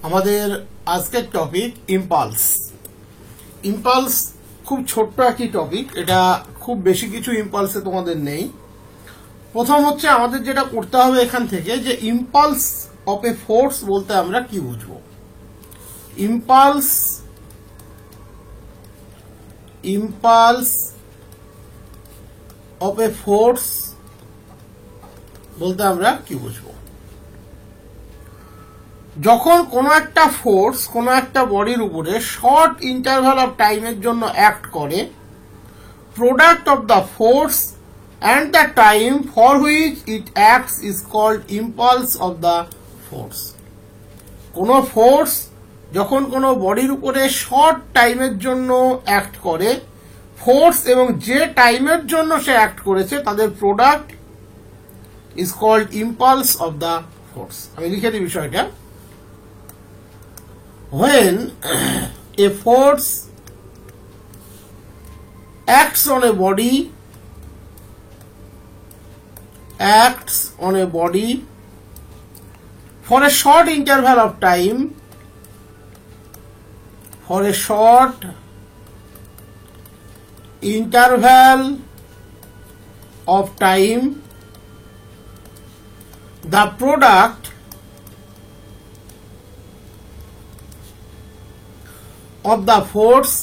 আমাদের আজকের topic impulse. Impulse খুব ছোট্ট একটি টপিক, এটা খুব বেশি কিছু ইম্পালসে তোমাদের নেই। প্রথম হচ্ছে আমাদের যেটা করতে হবে এখান থেকে, যে ইম্পালস অফ এ ফোর্স বলতে আমরা কি বুঝবো। ইম্পালস অফ এ ফোর্স বলতে আমরা কি বুঝবো। যখন কোনো একটা ফোর্স কোনো একটা বডির উপরে শর্ট ইন্টারভ্যাল অফ টাইমের জন্য অ্যাক্ট করে, product of the force and the time for which it acts is called impulse of the force. কোনো ফোর্স যখন কোনো বডির উপরে শর্ট টাইমের জন্য অ্যাক্ট করে, ফোর্স এবং যে টাইমের জন্য সে অ্যাক্ট করেছে তাদের product is called impulse of the force. আমি লিখে দিই বিষয়টা। When a force acts on a body for a short interval of time, the product of the force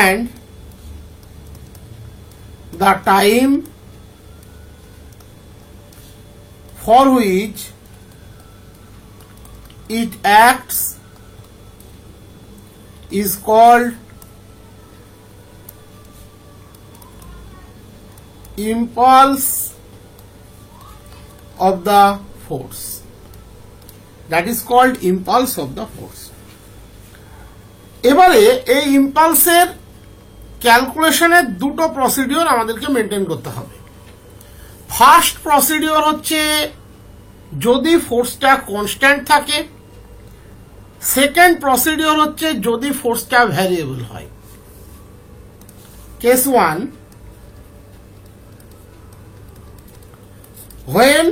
and the time for which it acts is called impulse of the force. That is called impulse of the force. এবারে এই ইম্পালসের ক্যালকুলেশনের দুটো procedure আমাদেরকে maintain করতে হবে। First procedure হচ্ছে যদি ফোর্সটা constant থাকে, second procedure হচ্ছে যদি ফোর্সটা ভ্যারিয়েবল হয়। Case 1, when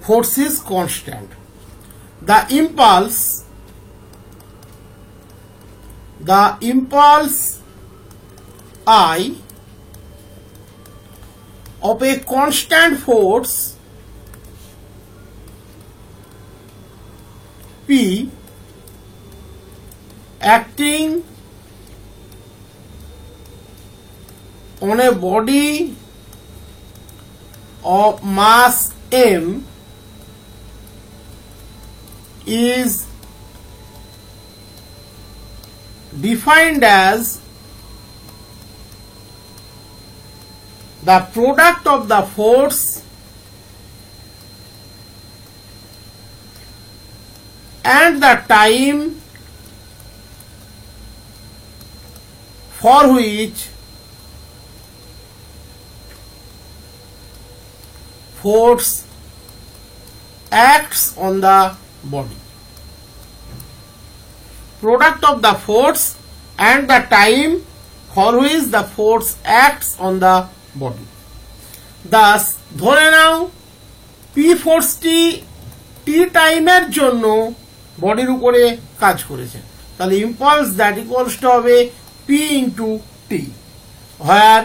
force is constant, the impulse I of a constant force P acting on a body of mass m is defined as the product of the force and the time for which force acts on the body. Product of the force and the time for which the force acts on the body. Thus, ধরে নাও P ফোর্সটি T টাইমের জন্য বডির উপরে কাজ করেছে, তাহলে impulse that equals to হবে P into T, where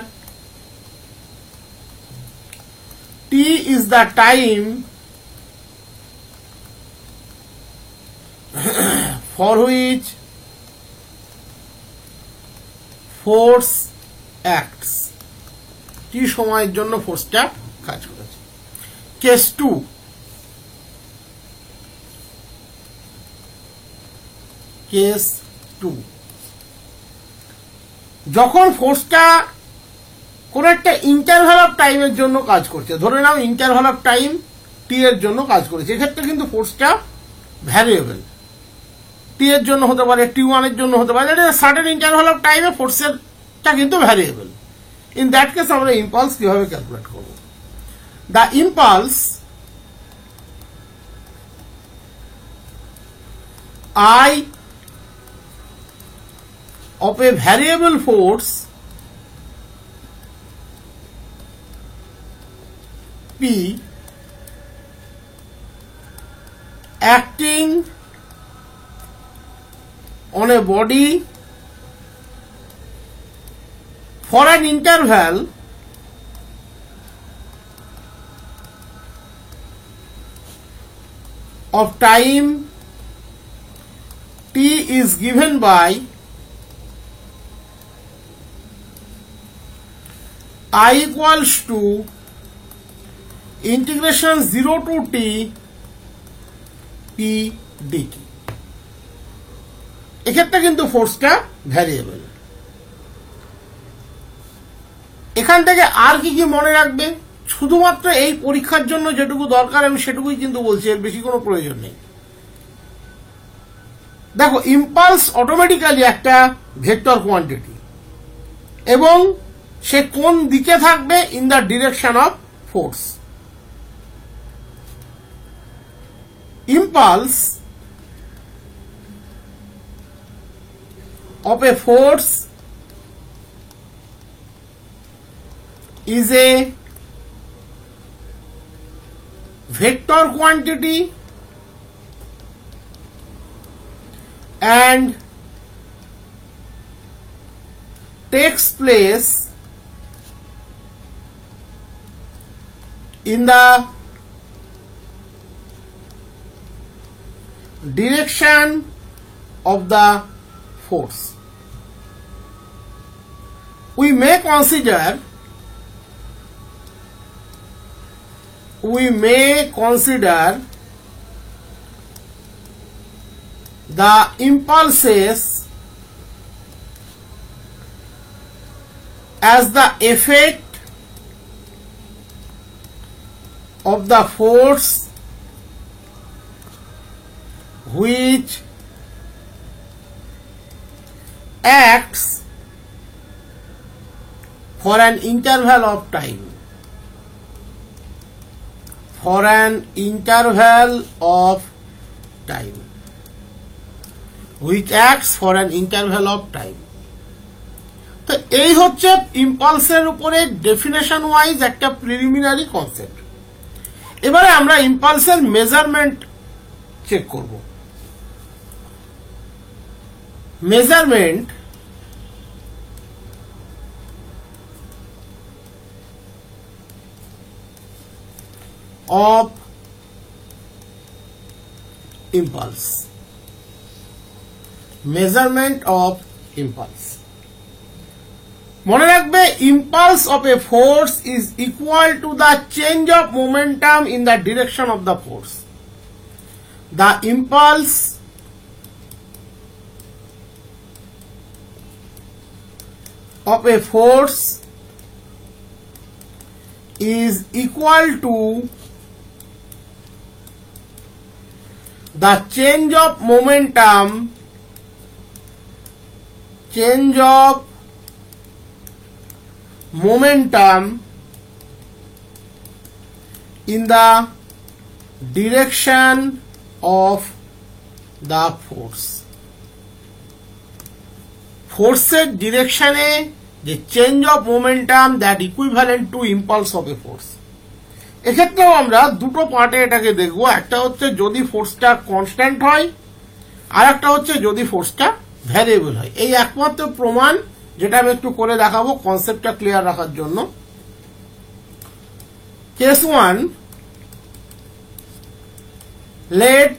T is the time for which force acts, T সময়ের জন্য ফোর্সটা কাজ করেছে। কেস 2, যখন ফোর্সটা কোন একটা ইন্টারভ্যাল অফ টাইমের জন্য কাজ করছে, ধরে নাও ইন্টারভ্যাল অফ টাইম টি এর জন্য কাজ করেছে, এক্ষেত্রে কিন্তু ফোর্সটা ভ্যারিয়েবল, টি এর জন্য হতে পারে, T1 এর জন্য হতে পারে, এটা সার্টেন ইন্টারভ্যাল অফ টাইমে ফোর্সেরটা কিন্তু ভ্যারিয়েবল। ইন দ্যাট কেস আমরা ইম্পালস কিভাবে ক্যালকুলেট করব। The impulse I of a variable force P acting on a body for an interval of time T is given by I equals to integration 0 to T P dt। এক্ষেত্রে কিন্তু ফোর্সটা variable. এখান থেকে আর কি কি মনে রাখবে, শুধুমাত্র এই পরীক্ষার জন্য যেটুকু দরকার আমি সেটুকুই কিন্তু বলছি, এর বেশি কোনো প্রয়োজন নেই। দেখো, ইম্পালস অটোমেটিক্যালি একটা ভেক্টর কোয়ান্টিটি এবং সে কোন দিকে থাকবে, in the direction of force. Impulse of a force is a vector quantity and takes place in the direction of the force. We may consider the impulses as the effect of the force which acts for an interval of time, which acts for an interval of time। তো এই হচ্ছে ইম্পালসের উপরে definition wise একটা preliminary concept. এবারে আমরা ইম্পালসের measurement check করব। Measurement of impulse, measurement of impulse। মনে রাখবে, impulse of a force is equal to the change of momentum in the direction of the force। The impulse of a force is equal to the change of momentum in the direction of the force। ফোর্সের ডিরেকশনে যে change of momentum, that equivalent to impulse of A force. এক্ষেত্রেও আমরা দুটো পার্টে এটাকে দেখবো, একটা হচ্ছে যদি ফোর্সটা কনস্ট্যান্ট হয়, আর একটা হচ্ছে যদি ফোর্সটা ভ্যারিয়েবল হয়। এই একমাত্র প্রমাণ যেটা আমি একটু করে দেখাবো কনসেপ্টটা ক্লিয়ার রাখার জন্য। Case 1, let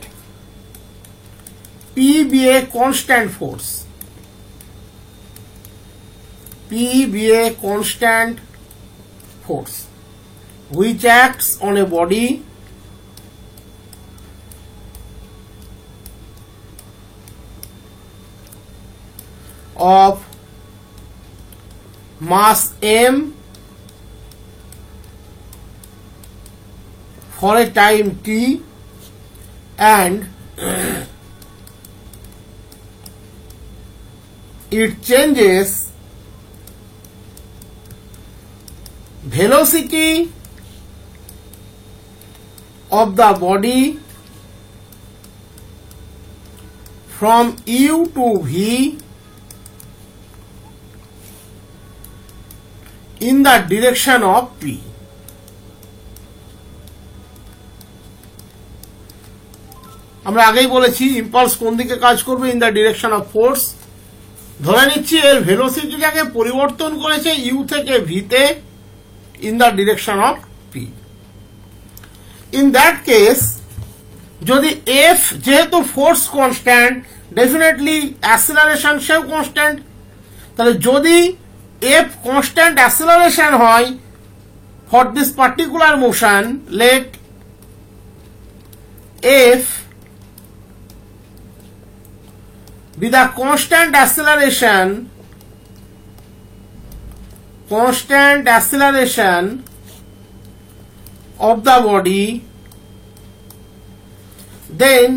P be a constant force, which acts on a body of mass m for a time t and it changes velocity of the body from u to v in the direction of p। আমরা আগেই বলেছি impulse কোন দিকে কাজ করবে, in the direction of force. ধরে নিচ্ছি এর ভেলোসিটিটাকে পরিবর্তন করেছে ইউ থেকে ভিতে, in the direction of P. In that case যদি এফ যেহেতু ফোর্স কনস্ট্যান্ট, ডেফিনেটলি অ্যাসেলারেশন সেও কনস্ট্যান্ট, তাহলে যদি এফ কনস্ট্যান্ট অ্যাসেলারেশন হয় for this particular motion, let f be the constant acceleration of the body, then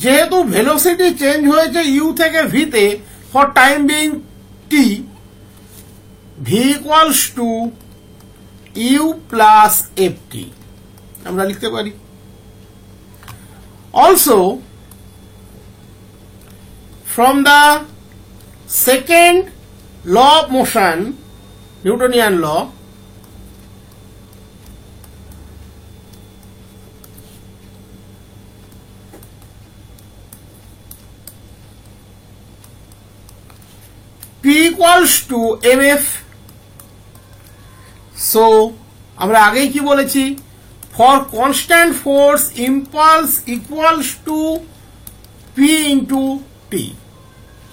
যেহেতু velocity change হয়েছে u থেকে ভিতে for time being t, v equals to you plus F T আমরা লিখতে পারি। Also from the second law of motion, Newtonian law, P equals to mf. So আমরা আগেই কি বলেছি, for constant force impulse equals to P into T,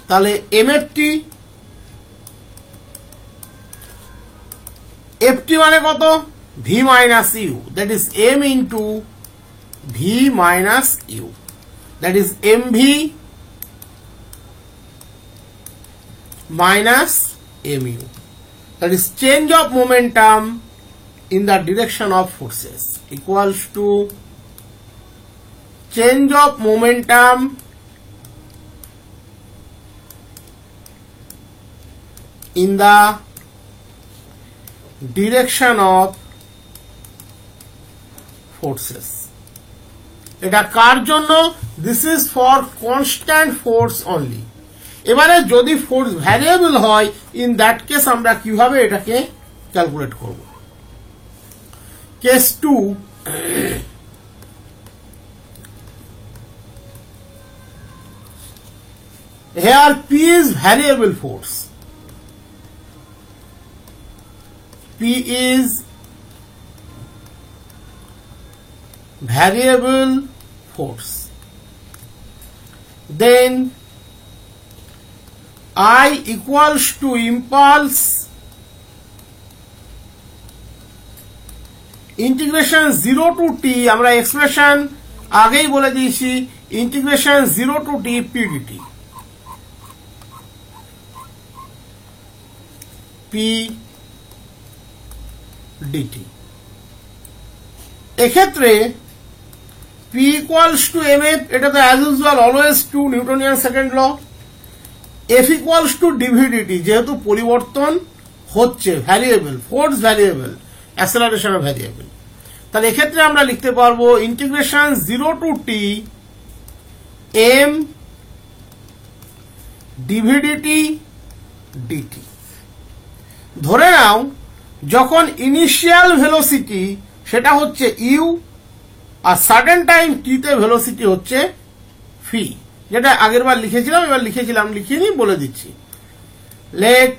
তাহলে এমএফটি, FT মানে কত, v minus u, that is m into v minus u, that is m V minus M U, that is change of momentum in the direction of forces equals to change of momentum in the direction of forces. এটা কার জন্য, this is for constant force only. এবারে যদি force variable হয়, in that case আমরা কিভাবে এটাকে calculate করব। Case 2, here P is variable force, P is variable force, then I equals to impulse integration 0 to t, আমরা এক্সপ্রেশন আগেই বলে দিয়েছি, integration 0 to t pdt, p dt। এক্ষেত্রে P equals to mf, এটা তো as usual always to Newtonian second law. F equals to dvdt, যেহেতু পরিবর্তন হচ্ছে, variable force variable, acceleration variable, তাহলে এক্ষেত্রে আমরা লিখতে পারবো integration 0 to t m dvdt dt। ধরে নাও যখন ইনিশিয়াল ভেলোসিটি সেটা হচ্ছে ইউ, আর সাডেন টাইম টি তে ভেলোসিটি হচ্ছে ফি, যেটা আগের বার লিখেছিলাম, এবার লিখিনি বলে দিচ্ছি। Let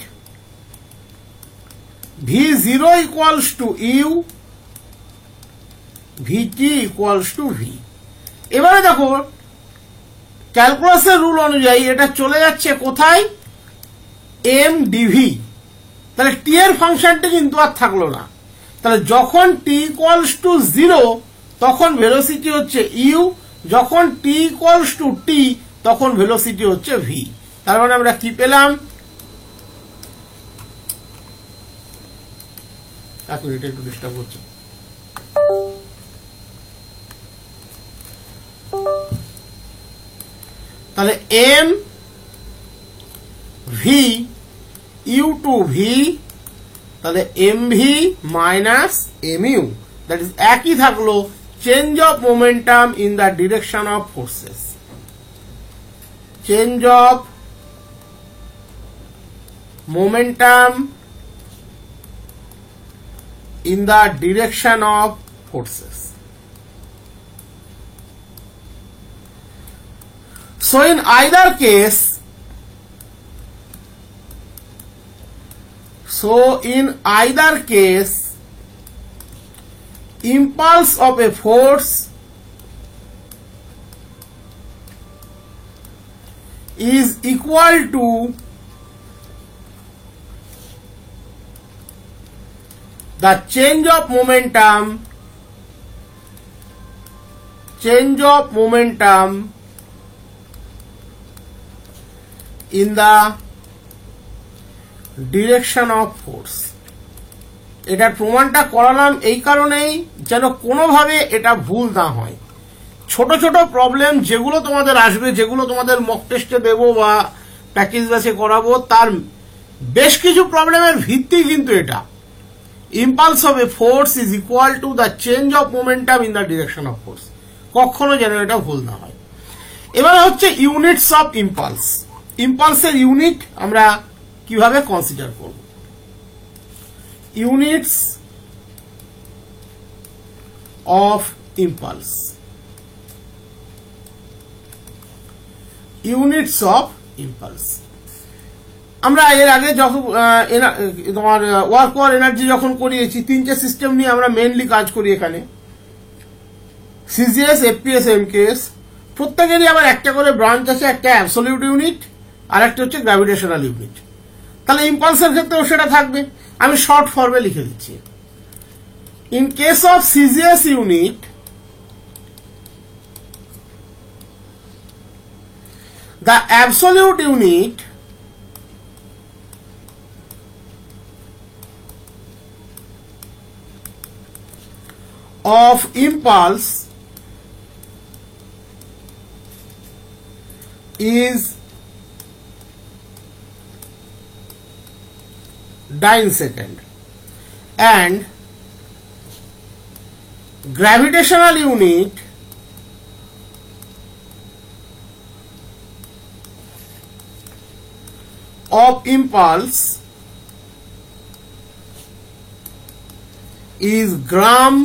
v zero equals to u, v t equals to v. এবারে দেখো ক্যালকুলাসের রুল অনুযায়ী এটা চলে যাচ্ছে কোথায়, এম ডিভি, তাহলে টি এর ফাংশনটা কিন্তু আর থাকলো না। তাহলে যখন টি ইকুয়ালস টু 0 তখন ভেলোসিটি হচ্ছে ইউ, যখন টি ইকুয়ালস টু টি তখন ভেলোসিটি হচ্ছে ভি। তার মানে আমরা কি পেলাম, এক মিনিট একটু ডিস্টার্ব হচ্ছে, তাহলে M V U to V, তাহলে M V minus M U, that is একই থাকলো, change of momentum in the direction of forces, change of momentum in the direction of forces. So in either case, impulse of a force is equal to the change of momentum in the direction of force. এটার প্রমাণটা করালাম এই কারণেই যেন কোনোভাবে এটা ভুল না হয়। ছোট ছোট প্রবলেম যেগুলো তোমাদের আসবে, যেগুলো তোমাদের মক টেস্টে দেবো বা প্র্যাকটিস ব্যাচে করাবো, তার বেশ কিছু প্রবলেমের ভিত্তি কিন্তু এটা। Impulse of A force is equal to the change of momentum in the direction of force. কখনো যেন এটা ভুল না হয়। এবারে হচ্ছে ইউনিটস অফ ইম্পালস। ইম্পালসের ইউনিট আমরা কিভাবে কনসিডার করব? Units of impulse. Units of impulse আমরা এর আগে যখন তোমার ওয়ার্ক পাওয়ার এনার্জি যখন করিয়েছি, তিনটে সিস্টেম নিয়ে আমরা মেইনলি কাজ করি এখানে, সিজিএস, এফপিএস, এমকেএস। প্রত্যেকেরই আবার একটা করে ব্রাঞ্চ আছে, একটা অ্যাবসলিউট ইউনিট আর একটা হচ্ছে গ্র্যাভিটেশনাল ইউনিট। তাহলে ইম্পালসের ক্ষেত্রেও সেটা থাকবে। আমি শর্ট ফর্মে লিখে দিচ্ছি। In case of CGS unit, the absolute unit of impulse is dynesecond and gravitational unit of impulse is gram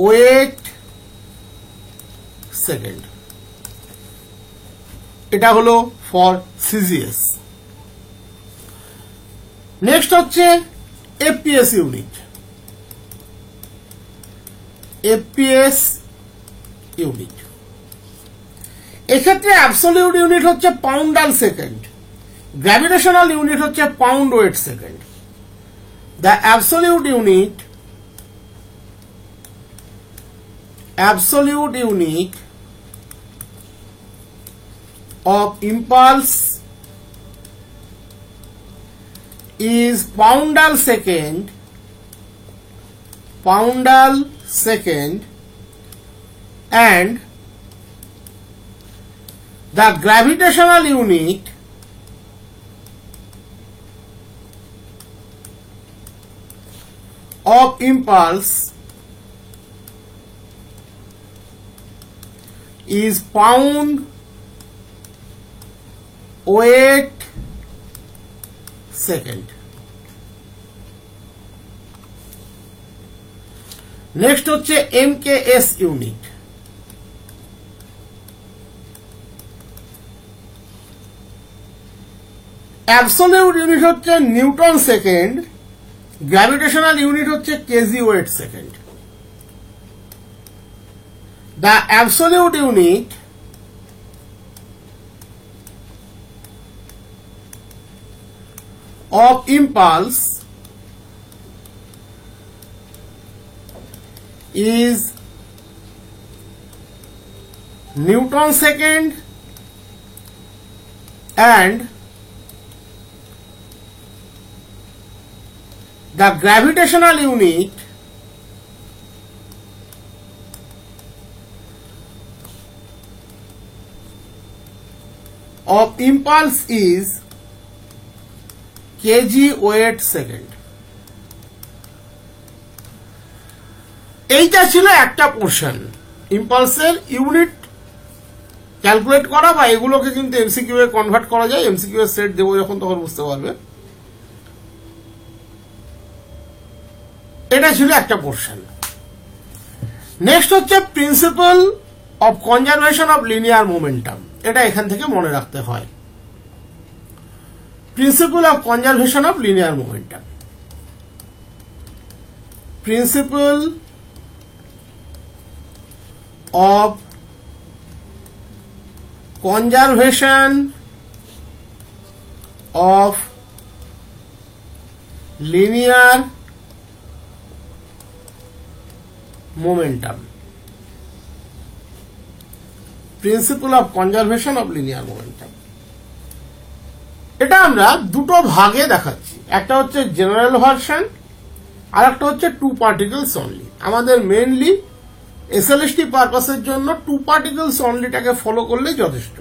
weight second. এটা হলো ফর সিজিএস। নেক্সট হচ্ছে এফপিএস ইউনিট। এফপিএস ইউনিট এক্ষেত্রে অ্যাবসলিউট ইউনিট হচ্ছে poundal second, gravitational unit হচ্ছে pound weight second. The absolute unit of impulse is poundal second and the gravitational unit of impulse is pound weight second. Next হচ্ছে MKS unit. Absolute unit হচ্ছে newton second, gravitational unit হচ্ছে KG weight second. The absolute unit of impulse is Newton second and the gravitational unit of impulse is KG weight second. এইটা ছিল একটা portion, ইম্পালসের unit calculate করা, বা এগুলোকে কিন্তু MCQ এ convert করা যায়। এমসিকিউ এর সেট দেবো যখন, তখন বুঝতে পারবে। এটা ছিল একটা পোর্শন। নেক্সট হচ্ছে principal of conservation of linear momentum, এটা এখান থেকে মনে রাখতে হয়। Principle of conservation of linear momentum, principle of conservation of linear momentum, principle of conservation of linear momentum. এটা আমরা দুটো ভাগে দেখাচ্ছি, একটা হচ্ছে জেনারেল ভার্সন আর একটা হচ্ছে টু পার্টিকলস অনলি। আমাদের মেইনলি এসএলএসটি পারপাসের জন্য টু পার্টিকলস অনলিটাকে ফলো করলে যথেষ্ট।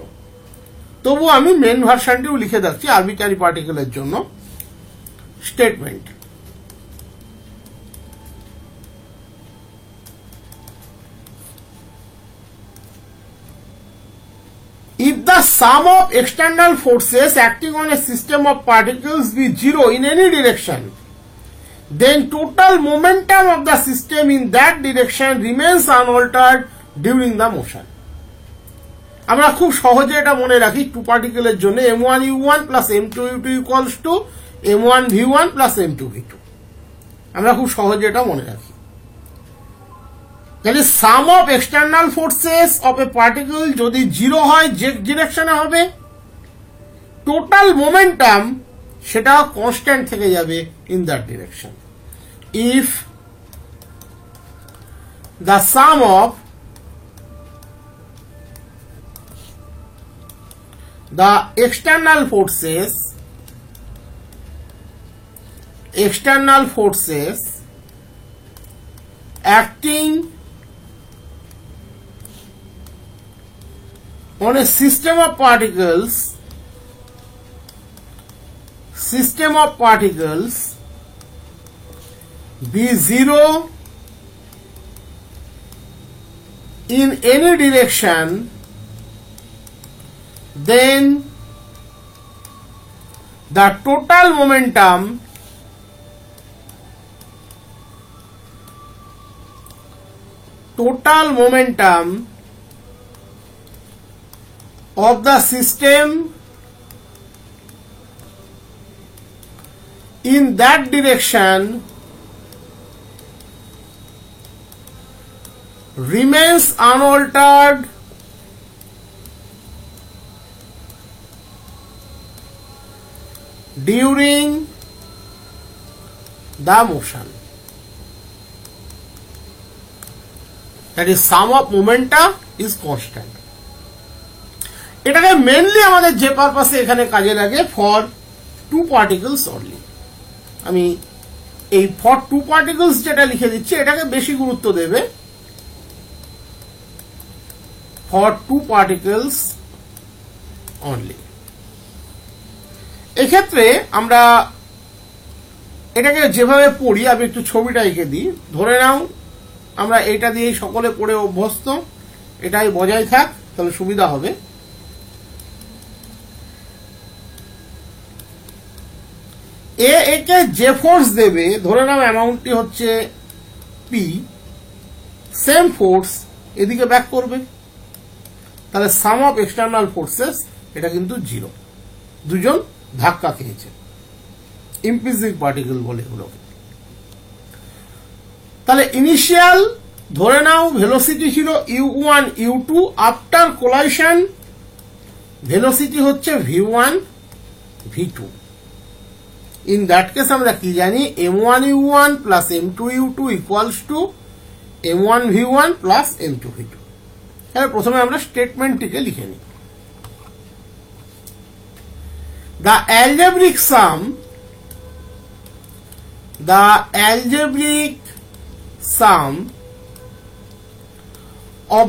তবু আমি মেন ভার্সনটিও লিখে যাচ্ছি আরবিটারি পার্টিকেলের জন্য। Statement, if the sum of external forces acting on a system of particles be zero in any direction, then total momentum of the system in that direction remains unaltered during the motion. আমরা খুব সহজে এটা মনে রাখি two পার্টিকেলের জন্য m1u1 plus m2u2 equals to m1v1 plus m2v2। আমরা খুব সহজে এটা মনে রাখি। তাহলে sum of external forces of a particle যদি জিরো হয়, যে ডিরেকশনে হবে, টোটাল মোমেন্টাম সেটা কনস্ট্যান্ট থেকে যাবে in that direction. If the some of the external forces acting on a system of particles be zero in any direction, then the total momentum of the system in that direction remains unaltered during the motion. That is, sum of momenta is constant. এটাকে mainly আমাদের যে পারপাসে এখানে কাজে লাগে for two particles only. আমি এই for two particles যেটা লিখে দিচ্ছি এটাকে বেশি গুরুত্ব দেবে, ফর টু পার্টিকলস অনলি। এক্ষেত্রে আমরা এটাকে যেভাবে পড়ি, আমি একটু ছবিটা এঁকে দিই। ধরে নাও আমরা এইটা দিয়েই সকলে পড়ে অভ্যস্ত, এটাই বজায় থাক, তাহলে সুবিধা হবে। একে যে ফোর্স দেবে, ধরে নাও অ্যামাউন্টটি হচ্ছে পি, সেম ফোর্স এদিকে ব্যাক করবে, তাহলে সাম অফ এক্সটার্নাল ফোর্সেস এটা কিন্তু জিরো। দুজন ধাক্কা খেয়েছে, ইমপ্লিসিট পার্টিকেল বলে এগুলোকে। তাহলে ইনিশিয়াল ধরে নাও ভেলোসিটি ছিল u1 u2, আফটার কোলাইশন ভেলোসিটি হচ্ছে v1 v2। In that case আমরা কি জানি, m1 u1 plus m2 u2 equals to m1 v1 plus m2 v2। তাহলে প্রথমে আমরা স্টেটমেন্টটিকে লিখে নিই। The algebraic sum of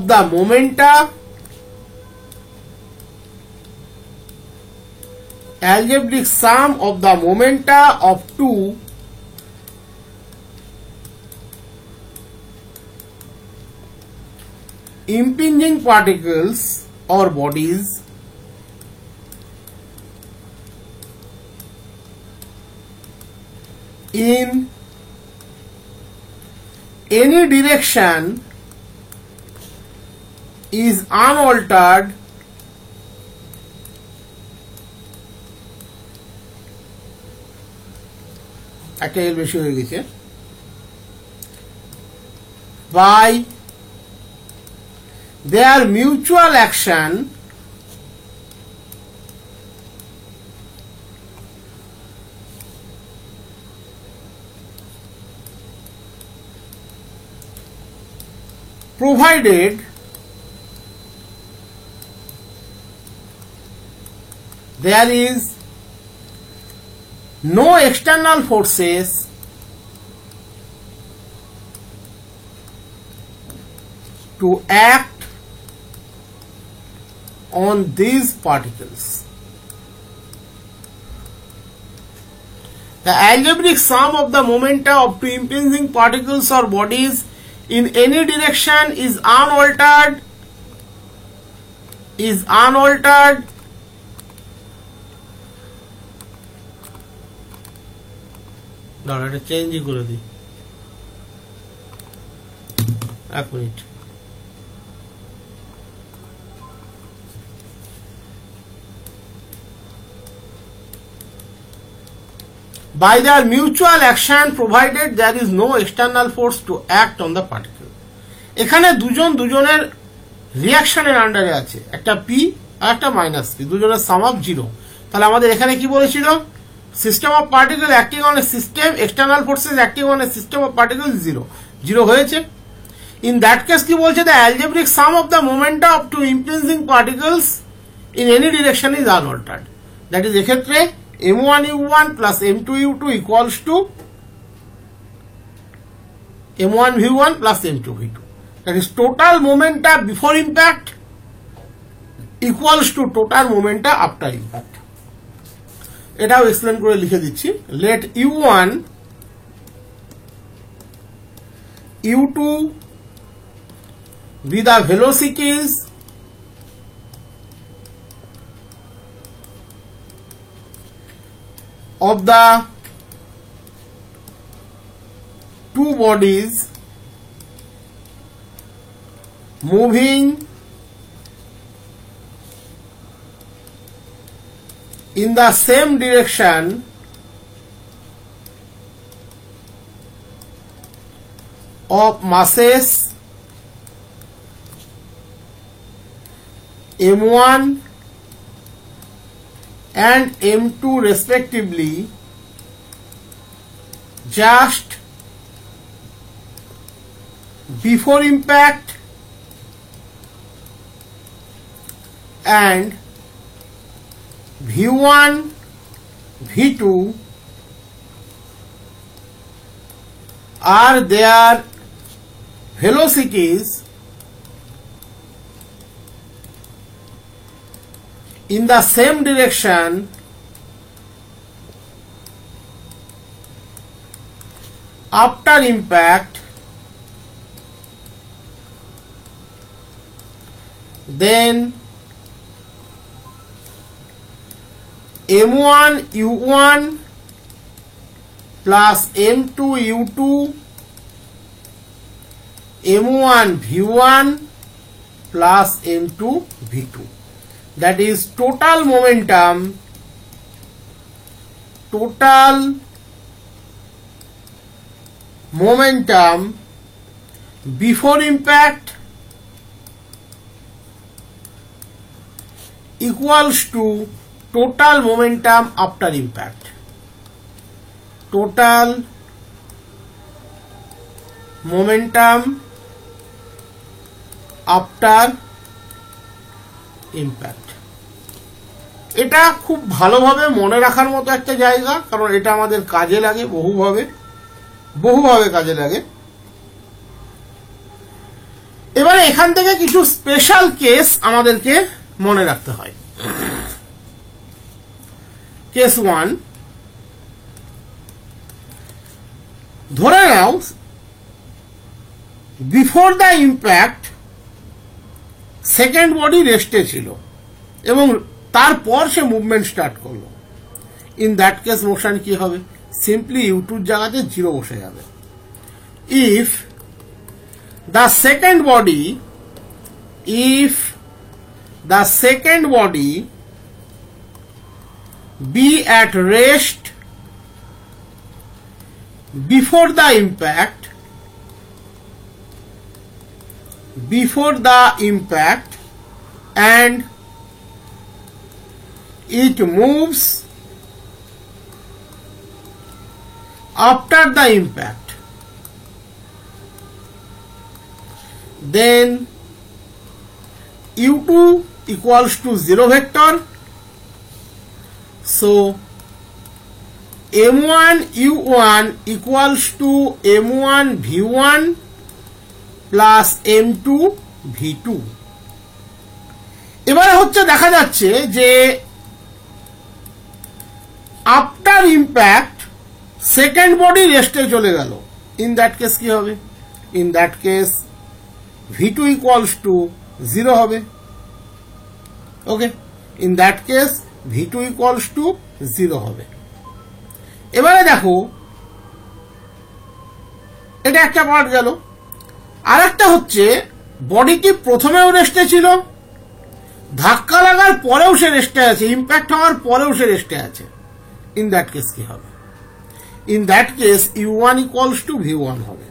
the momenta of two impinging particles or bodies in any direction is unaltered একটা এর বেশি হয়ে গেছে by their mutual action provided there is no external forces to act on these particles. The algebraic sum of the momenta of two impinging particles or bodies in any direction is unaltered দাঁড়া এটা চেঞ্জই করে দিই এক minute by their mutual action provided there is no external force to act on the particle. এখানে দুজনের রিঅ্যাকশনের আন্ডারে আছে একটা পি আর একটা মাইনাস পি দুজনের সাম অফ 0 তাহলে আমাদের এখানে কি বলেছিল system of particle acting on a system external forces acting on a system of particle 0 হয়েছে ইন দ্যাট কেস কি বলছে the algebraic sum of the momenta of two impinging particles in any direction is unaltered that is এক্ষেত্রে m1u1 plus m2u2 equals to m1v1 plus m2v2. That is total momenta before impact equals to total momenta after impact. এটাও explain করে লিখে দিচ্ছি let u1 u2 be the velocities of the two bodies moving in the same direction of masses m1 and m2 respectively just before impact and v1 v2 are their velocities in the same direction after impact, then m1 u1 plus m2 u2 m1 v1 plus m2 v2. That is total momentum before impact equals to total momentum after impact. Total momentum after impact. এটা খুব ভালোভাবে মনে রাখার মতো একটা জায়গা, কারণ এটা আমাদের কাজে লাগে বহুভাবে কাজে লাগে। এবারে এখান থেকে কিছু স্পেশাল কেস আমাদেরকে মনে রাখতে হয়। কেস 1, ধরে নাও before the impact second body রেস্টে ছিল এবং তারপর সে মুভমেন্ট স্টার্ট করলো। ইন দ্যাট কেস মোশন কি হবে? সিম্পলি ইউ2 জায়গাতে 0 বসে যাবে। If the second body if the second body be at rest before the impact and it moves after the impact, then u2 equals to 0 vector. So m1 u1 equals to m1 v1 plus m2 v2. এবারে হচ্ছে দেখা যাচ্ছে যে after impact second body রেস্টে চলে গেল। In that case কি হবে? In that case v2 equals to 0 হবে। Okay, in that case v2 equals to 0 হবে। এবারে দেখো, এটা একটা পার্ট গেল। আর একটা হচ্ছে বডিটি প্রথমেও রেস্টে ছিল, ধাক্কা লাগার পরেও সে রেস্টে আছে, ইম্প্যাক্ট হওয়ার পরেও সে রেস্টে আছে। ইন দ্যাট কেস কি হবে? In that case u1 equals to v1 হবে।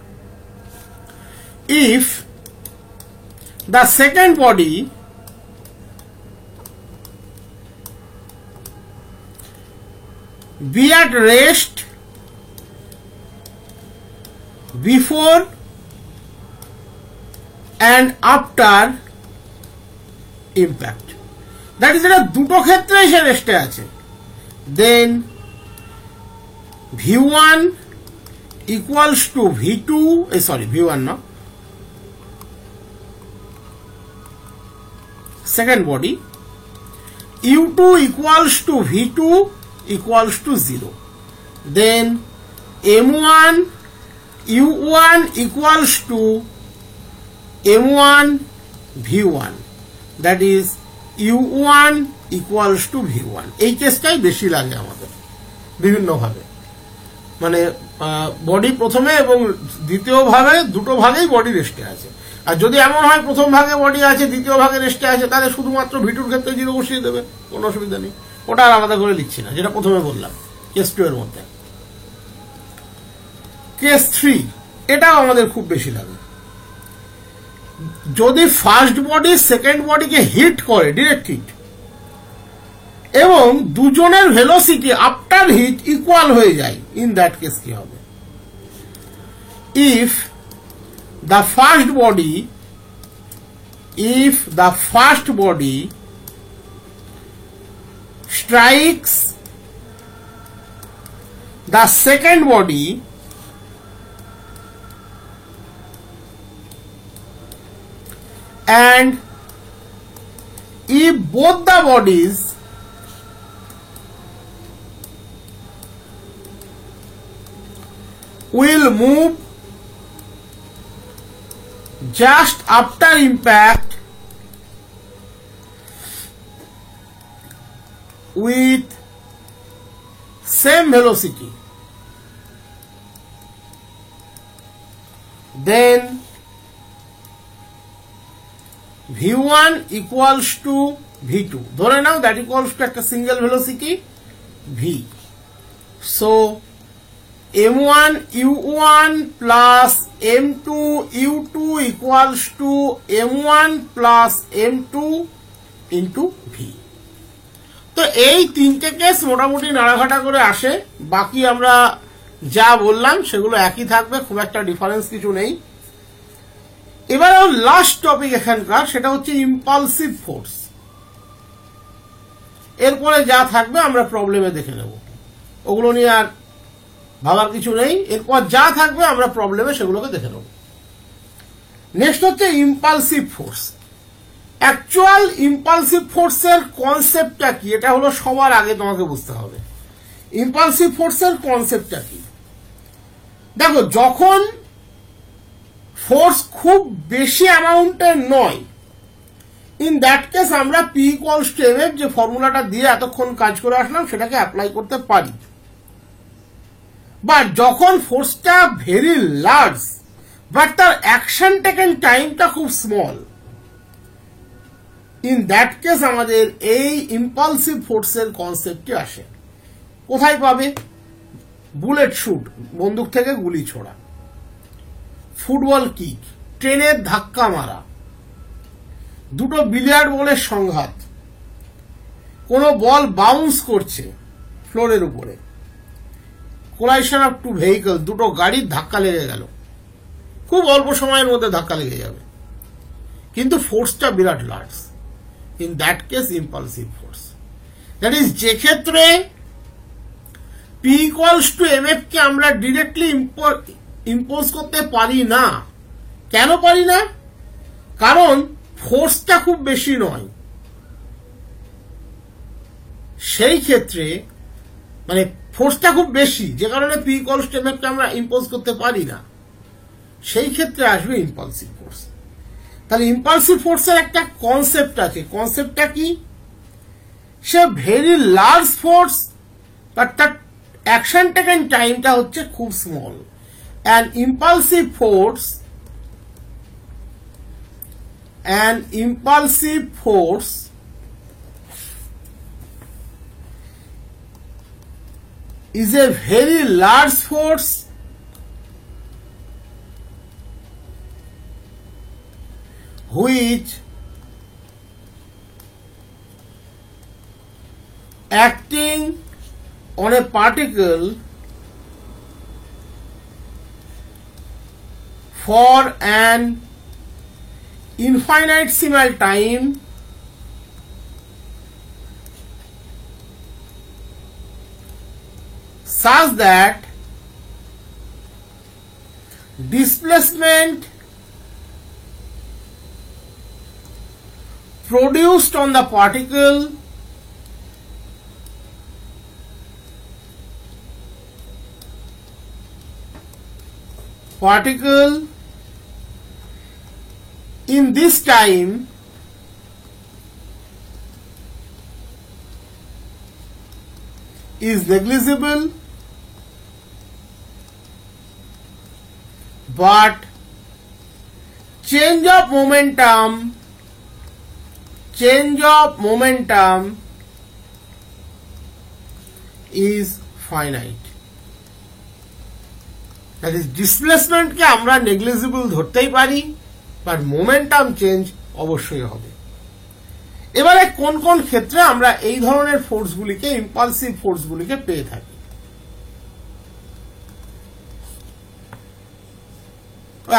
If the second body be at rest before and after impact, that is এটা দুটো ক্ষেত্রে সে রেস্টে আছে, then v1 equals to v2, v1 no, second body, u2 equals to v2 equals to 0, then m1 u1 equals to m1 v1, that is u1 equals to v1. এই কেসটাই বেশি লাগে আমাদের বিভিন্ন ভাবে, মানে বডি প্রথমে এবং দ্বিতীয় ভাবে দুটো ভাগেই বডি রেস্টে আছে। আর যদি এমন হয় প্রথম ভাগে বডি আছে, দ্বিতীয় ভাগে রেস্টে আছে, তাহলে শুধুমাত্র v2 ক্ষেত্রে 0 বসিয়ে দেবে, কোনো অসুবিধা নেই। ওটা আর আলাদা করে লিখছি না, যেটা প্রথমে বললাম কেস 2 এর মধ্যে। কেস 3 এটাও আমাদের খুব বেশি লাগে। যদি ফার্স্ট বডি সেকেন্ড বডিকে হিট করে, ডিরেক্ট হিট, এবং দুজনের ভেলোসিটি আফটার হিট ইকুয়াল হয়ে যায়, ইন দ্যাট কেস কি হবে? If the first body strikes the second body and if both the bodies will move just after impact with same velocity, then v1 equals to v2, ধরে নাও that equals to একটা single velocity v, so m1 u1 plus m2 u2 equals to m1 plus m2 into v। তো এই তিনটে case মোটামুটি নাড়াঘাটা করে আসে, বাকি আমরা যা বললাম সেগুলো একই থাকবে, খুব একটা ডিফারেন্স কিছু নেই। এবার লাস্ট টপিক এখানকার, সেটা হচ্ছে ইম্পালসিভ ফোর্স। এরপরে যা থাকবে আমরা প্রবলেমে দেখে নেব, ওগুলো নিয়ে আর ভাবার কিছু নেই। এরপর যা থাকবে আমরা প্রবলেমে সেগুলোকে দেখে নেব। নেক্সট হচ্ছে ইম্পালসিভ ফোর্স। অ্যাকচুয়াল ইম্পালসিভ ফোর্সের কনসেপ্টটা কি, এটা হলো সবার আগে তোমাকে বুঝতে হবে। ইম্পালসিভ ফোর্সের কনসেপ্টটা কি? দেখো, যখন ফোর্স খুব বেশি অ্যামাউন্টের নয়, ইন দ্যাট কেস আমরা p equals to m f যে ফর্মুলাটা দিয়ে এতক্ষণ কাজ করে আসলাম সেটাকে অ্যাপ্লাই করতে পারি। বাট যখন ফোর্সটা ভেরি লার্জ বাট তার অ্যাকশন টেকেন টাইমটা খুব স্মল, ইন দ্যাট কেস আমাদের এই ইম্পালসিভ ফোর্সের কনসেপ্টটি আসে। কোথায় পাবে? বুলেট শুট, বন্দুক থেকে গুলি ছোড়া, ফুটবল কিক, ট্রেনের ধাক্কা মারা, দুটো বিলিয়ার্ড বলের সংঘাত, কোনো বল বাউন্স করছে ফ্লোরের উপরে, কোলাইশন অফ টু ভেহিকল, দুটো গাড়ির ধাক্কা লেগে গেল, খুব অল্প সময়ের মধ্যে ধাক্কা লেগে যাবে, কিন্তু ফোর্সটা বিরাট large. In that case impulsive force. That is যে ক্ষেত্রে P ইকুয়ালস টু mf কে আমরা ডিরেক্টলি ইম্পোজ করতে পারি না। কেন পারি না? কারণ ফোর্সটা খুব বেশি নয়। সেই ক্ষেত্রে মানে ফোর্সটা খুব বেশি, যে কারণে P ইকুয়ালস টু mf কে আমরা ইম্পোজ করতে পারি না। সেই ক্ষেত্রে আসবে ইম্পালসিভ ফোর্স। তাহলে ইম্পালসিভ ফোর্সের একটা কনসেপ্ট আছে। কনসেপ্টটা কি? সে ভেরি লার্জ ফোর্স, বাট তার অ্যাকশন টেকেন টাইমটা হচ্ছে খুব small. And impulsive force is a very large force which acting on a particle for an infinitesimal time such that displacement produced on the particle in this time is negligible, but change of momentum is finite. That is, displacement কে আমরা negligible ধরতেই পারি, but momentum change অবশ্যই হবে। এবারে কোন কোন ক্ষেত্রে আমরা এই ধরনের ফোর্সগুলিকে, ইম্পালসিভ ফোর্সগুলিকে পেয়ে থাকি?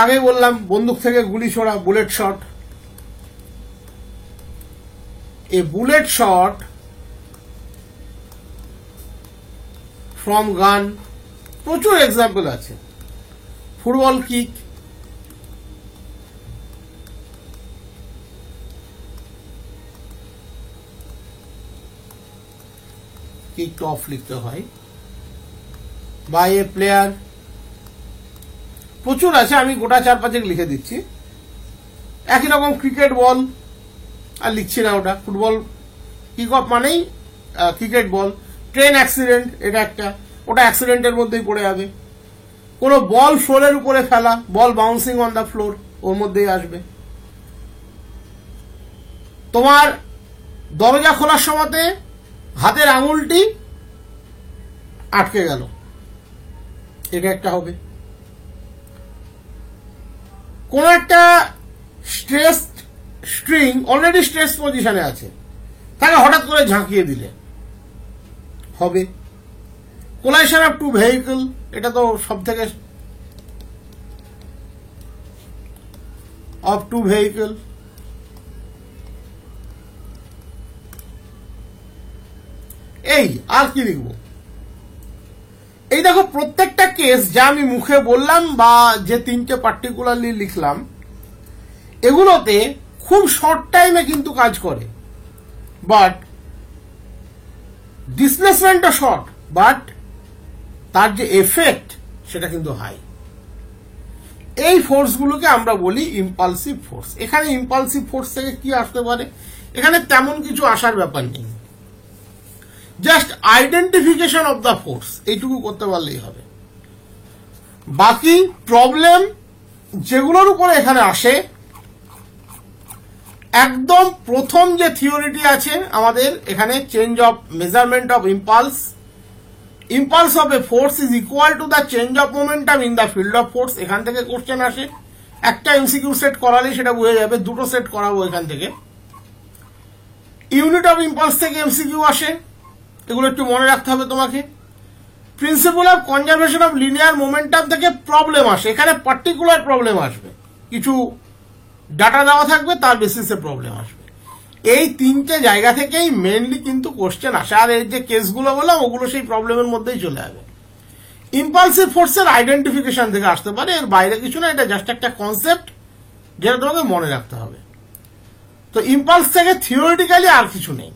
আগেই বললাম বন্দুক থেকে গুলি ছোড়া, bullet shot. A bullet shot from গান, প্রচুর এক্সাম্পল আছে। ফুটবল কিক, কিক অফ লিখতে হয়, বাই এ প্লেয়ার, প্রচুর আছে, আমি গোটা 4-5 লিখে দিচ্ছি। একই রকম ক্রিকেট বল, আর লিখছি না ওটা, ফুটবল কিক অফ মানেই ক্রিকেট বল। ট্রেন অ্যাক্সিডেন্ট, এটা একটা, ওটা অ্যাক্সিডেন্টের মধ্যেই পড়ে যাবে। কোনো বল ফ্লোরের উপরে ফেলা, বল বাউন্সিং অন দ্য ফ্লোর, ওর মধ্যেই আসবে। তোমার দরজা খোলার সময়তে হাতের আঙুলটি আটকে গেল, এটা একটা হবে। কোন একটা স্ট্রেস স্ট্রিং অলরেডি স্ট্রেস পজিশনে আছে, তাকে হঠাৎ করে ঝাঁকিয়ে দিলে হবে। কোলাইশন অফ টু ভেহিকল, এটা তো সব থেকে অফ টু ভেহিকল। এই আর কি লিখবো? এই দেখো, প্রত্যেকটা কেস যা আমি মুখে বললাম বা যে 3টে পার্টিকুলারলি লিখলাম, এগুলোতে খুব শর্ট টাইমে কিন্তু কাজ করে, বাট ডিসপ্লেসমেন্টটা শর্ট, বাট তার যে এফেক্ট সেটা কিন্তু হাই। এই ফোর্সগুলোকে আমরা বলি ইম্পালসিভ ফোর্স। এখানে ইম্পালসিভ ফোর্স থেকে কি আসতে পারে? এখানে তেমন কিছু আসার ব্যাপার নেই, just identification of the force, এইটুকু করতে পারলেই হবে। বাকি প্রবলেম যেগুলোর উপরে এখানে আসে, একদম প্রথম যে থিওরিটি আছে আমাদের এখানে, change of measurement of impulse, impulse of A force is equal to the change of momentum in the field of force. এখান থেকে কোশ্চেন আসে, একটা এমসিকিউ সেট করালেই সেটা বুঝে যাবে, দুটো সেট করাবো এখান থেকে। ইউনিট অফ ইম্পালস থেকে এমসিকিউ আসে, এগুলো একটু মনে রাখতে হবে তোমাকে। Principal of conservation of linear momentum থেকে প্রবলেম আসে, এখানে পার্টিকুলার প্রবলেম আসবে, কিছু ডাটা দেওয়া থাকবে তার বেসিসে প্রবলেম আসবে। এই তিনটে জায়গা থেকেই মেনলি কিন্তু কোশ্চেন আসে, আর এই যে কেসগুলো বললাম ওগুলো সেই প্রবলেমের মধ্যেই চলে যাবে। ইম্পালসিভ ফোর্সের আইডেন্টিফিকেশন থেকে আসতে পারে, এর বাইরে কিছু না, এটা জাস্ট একটা কনসেপ্ট যেটা তোমাকে মনে রাখতে হবে। তো ইম্পালস থেকে থিওরিটিক্যালি আর কিছু নেই,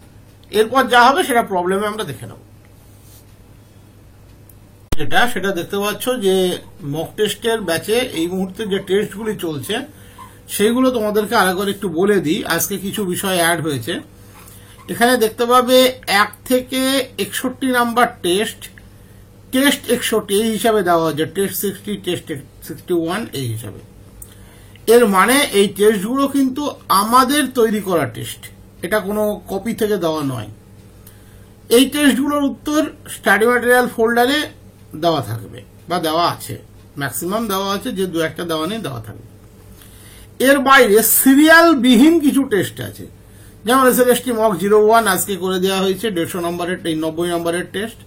এরপর যা হবে সেটা প্রবলেমে আমরা দেখে নেব। সেটা দেখতে পাচ্ছ যে মক টেস্টের ব্যাচে এই মুহূর্তে যে টেস্টগুলি চলছে সেইগুলো তোমাদেরকে আরেকবার একটু বলে দিই। আজকে কিছু বিষয় অ্যাড হয়েছে এখানে, দেখতে পাবে 1 থেকে 61 নাম্বার টেস্ট 61 এই হিসাবে দেওয়া হয়েছে, টেস্ট 60, টেস্ট 61 এই হিসাবে। এর মানে এই টেস্টগুলো কিন্তু আমাদের তৈরি করা টেস্ট, এটা কোনো কপি থেকে দেওয়া নয়। এই টেস্টগুলোর উত্তর স্টাডি ম্যাটেরিয়াল ফোল্ডারে দেওয়া থাকবে বা দেওয়া আছে, ম্যাক্সিমাম দেওয়া আছে, যে দু একটা দেওয়া নেই দেওয়া থাকবে। এর বাইরে সিরিয়াল বিহীন কিছু টেস্ট আছে, যেমন এসএলএসটি মক 01 আজকে করে দেওয়া হয়েছে 150 নম্বরের, 90 নম্বরের test.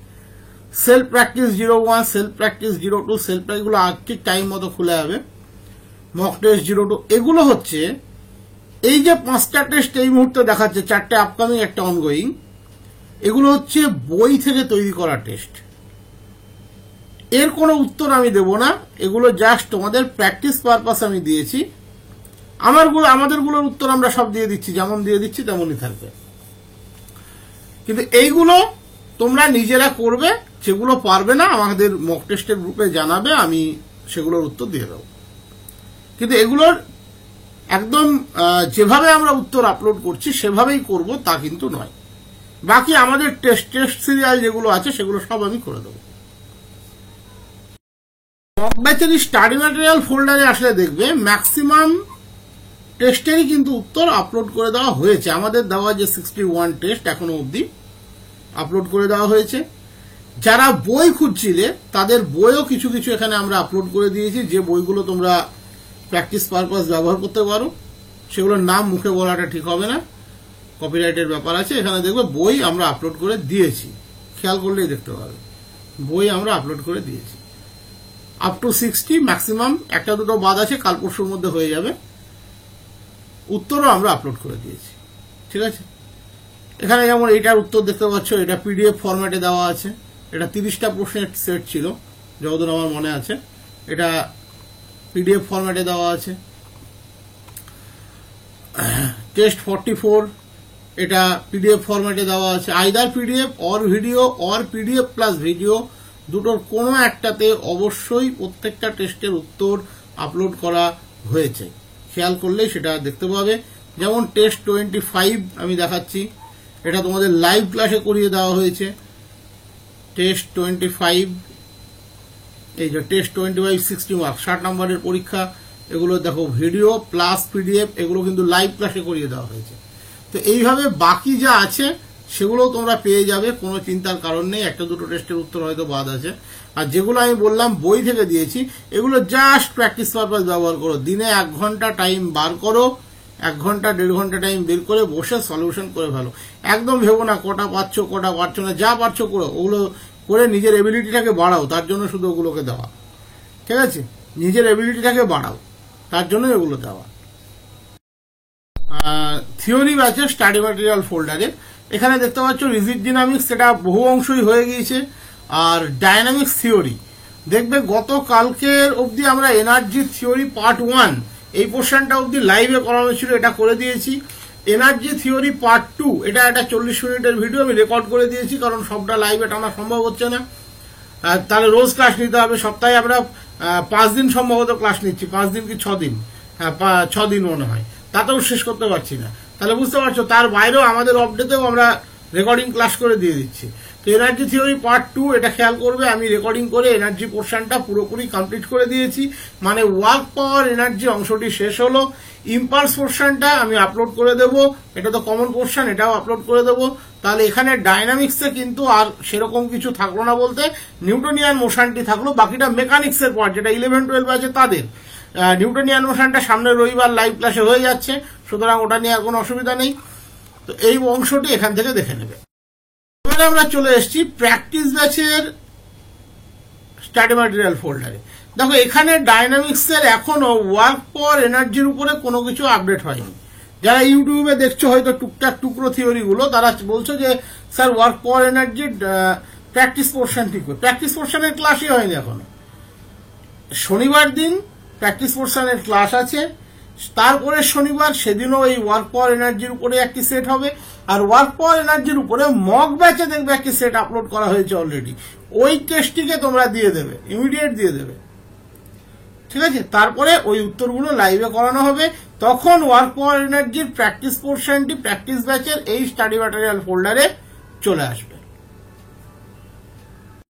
Self practice 01, self practice 02, self প্র্যাকটিসগুলো ঠিক টাইম মতো খুলে যাবে। মক টেস্ট 02 এগুলো হচ্ছে এই যে 5টা টেস্ট এই মুহূর্তে দেখাচ্ছে, 4টে আপকামিং, একটা অনগোয়িং, এগুলো হচ্ছে বই থেকে তৈরি করা টেস্ট। এর কোনো উত্তর আমি দেব না, এগুলো জাস্ট তোমাদের প্র্যাকটিস পারপাস আমি দিয়েছি। আমাদেরগুলোর উত্তর আমরা সব দিয়ে দিচ্ছি, যেমন দিয়ে দিচ্ছি তেমনই থাকবে। কিন্তু এইগুলো তোমরা নিজেরা করবে, যেগুলো পারবে না আমাদের মক টেস্টের গ্রুপে জানাবে, আমি সেগুলোর উত্তর দিয়ে দেবো। কিন্তু এগুলোর একদম যেভাবে আমরা উত্তর আপলোড করছি সেভাবেই করব তা কিন্তু নয়। বাকি আমাদের টেস্ট সিরিয়াল যেগুলো আছে সেগুলো সব আমি করে দেবো। মক ব্যাচের স্টাডি ম্যাটেরিয়াল ফোল্ডারে আসলে দেখবে ম্যাক্সিমাম টেস্টেরই কিন্তু উত্তর আপলোড করে দেওয়া হয়েছে। আমাদের দেওয়া যে 61 টেস্ট এখনো অবধি আপলোড করে দেওয়া হয়েছে। যারা বই খুঁজছিলে তাদের বইও কিছু কিছু এখানে আমরা আপলোড করে দিয়েছি, যে বইগুলো তোমরা প্র্যাকটিস পারপাস ব্যবহার করতে পারো। সেগুলোর নাম মুখে বলাটা ঠিক হবে না, কপিরাইটের ব্যাপার আছে। এখানে দেখবে বই আমরা আপলোড করে দিয়েছি, খেয়াল করলেই দেখতে পাবে বই আমরা আপলোড করে দিয়েছি আপ টু 60, ম্যাক্সিমাম একটা দুটো বাদ আছে, কাল পরশুর মধ্যে হয়ে যাবে। উত্তরও আমরা আপলোড করে দিয়েছি, ঠিক আছে। এখানে যেমন এটার উত্তর দেখতে পাচ্ছ, এটা পিডিএফ ফরম্যাটে দেওয়া আছে। এটা 30টা প্রশ্নের সেট ছিল যতদূর আমার মনে আছে, এটা পিডিএফ ফরম্যাটে দেওয়া আছে। টেস্ট 44 এটা পিডিএফ ফরম্যাটে দেওয়া আছে। Either PDF or video or PDF plus video, দুটোর কোনো একটাতে অবশ্যই প্রত্যেকটা টেস্টের উত্তর আপলোড করা হয়েছে, খেয়াল করলেই সেটা দেখতে পাবে। যেমন টেস্ট 25 আমি দেখাচ্ছি, এটা তোমাদের লাইভ ক্লাসে করিয়ে দেওয়া হয়েছে। টেস্ট 25, এই যে টেস্ট 25 60 মার্কস, 60 নম্বরের পরীক্ষা। এগুলো দেখো ভিডিও প্লাস পিডিএফ, এগুলো কিন্তু লাইভ ক্লাসে করিয়ে দেওয়া হয়েছে। তো এইভাবে বাকি যা আছে সেগুলো তোমরা পেয়ে যাবে, কোনো চিন্তার কারণ নেই। একটা দুটো টেস্টের উত্তর হয়তো বাদ আছে, আর যেগুলো আমি বললাম বই থেকে দিয়েছি এগুলো জাস্ট প্র্যাকটিস পারপাস ব্যবহার করো। দিনে 1 ঘন্টা টাইম বার করো, 1 ঘন্টা 1.5 ঘন্টা টাইম বের করে বসে সলিউশন করে ফেলো। একদম ভেবো না কটা পাচ্ছ কটা পারছো না, যা পারছো করো, ওগুলো করে নিজের এবিলিটিটাকে বাড়াও, তার জন্য শুধু ওগুলোকে দেওয়া, ঠিক আছে। নিজের এবিলিটিটাকে বাড়াও, তার জন্য এগুলো দেওয়া। থিওরি আছে স্টাডি ম্যাটেরিয়াল ফোল্ডারে, এখানে দেখতে পাচ্ছ রিজিড ডিনামিক্স, সেটা বহু অংশই হয়ে গিয়েছে। আর ডায়নামিক্স থিওরি দেখবে গতকালকের অবধি আমরা এনার্জি থিওরি পার্ট 1 এই পোর্শনটা অবধি লাইভে করানো ছিল, এটা করে দিয়েছি। এনার্জি থিওরি পার্ট 2 এটা একটা 40 মিনিটের ভিডিও আমি রেকর্ড করে দিয়েছি, কারণ সবটা লাইভে টানা সম্ভব হচ্ছে না। তাহলে রোজ ক্লাস নিতে হবে, সপ্তাহে আমরা 5 দিন সম্ভবত ক্লাস নিচ্ছি, 5 দিন কি 6 দিন, হ্যাঁ 6 দিন মনে হয়, তাতেও শেষ করতে পারছি না। তাহলে বুঝতে পারছো, তার বাইরেও আমাদের আপডেটেও আমরা রেকর্ডিং ক্লাস করে দিয়ে দিচ্ছি। তো এনার্জি থিওরি পার্ট 2 এটা খেয়াল করবে, আমি রেকর্ডিং করে এনার্জি পোর্শনটা পুরোপুরি কমপ্লিট করে দিয়েছি, মানে ওয়ার্ক পাওয়ার এনার্জি অংশটি শেষ হলো। ইম্পালস পোর্শনটা আমি আপলোড করে দেবো, এটা তো কমন পোর্শন, এটাও আপলোড করে দেবো। তাহলে এখানে ডাইনামিক্সে কিন্তু আর সেরকম কিছু থাকলো না, বলতে নিউটনিয়ান মোশনটি থাকলো, বাকিটা মেকানিক্সের পার্ট যেটা 11-12 আছে তাদের। নিউটনিয়ান মোশনটা সামনে রবিবার লাইভ ক্লাসে হয়ে যাচ্ছে, সুতরাং ওটা নিয়ে আর কোনো অসুবিধা নেই। তো এই অংশটি এখান থেকে দেখে নেবে। এবারে আমরা চলে এসেছি প্র্যাকটিস ব্যাচের স্টাডি ম্যাটেরিয়াল ফোল্ডারে। দেখো এখানে ডাইনামিক্সের এখনো ওয়ার্ক পাওয়ার এনার্জির উপরে কোনো কিছু আপডেট হয়নি। যারা ইউটিউবে দেখছো হয়তো টুকটাক টুকরো থিওরি গুলো, তারা বলছো যে স্যার ওয়ার্ক পাওয়ার এনার্জির প্র্যাকটিস পোর্শন ঠিক করে, প্র্যাকটিস পোর্শনের ক্লাসই হয়নি এখনো। শনিবার দিন প্র্যাকটিস পোর্শনের ক্লাস আছে, তারপরে শনিবার সেদিনও এই ওয়ার্ক পাওয়ার এনার্জির উপরে একটি সেট হবে। আর ওয়ার্ক পাওয়ার এনার্জির উপরে মক ব্যাচে দেখবে একটি সেট আপলোড করা হয়েছে অলরেডি, ওই টেস্টটিকে তোমরা দিয়ে দেবে, ইমিডিয়েট দিয়ে দেবে, ঠিক আছে? তারপরে ওই উত্তরগুলো লাইভে করানো হবে, তখন ওয়ার্ক পাওয়ার এনার্জির প্র্যাকটিস পোর্শনটি প্র্যাকটিস ব্যাচের এই স্টাডি ম্যাটেরিয়াল ফোল্ডারে চলে আসবে।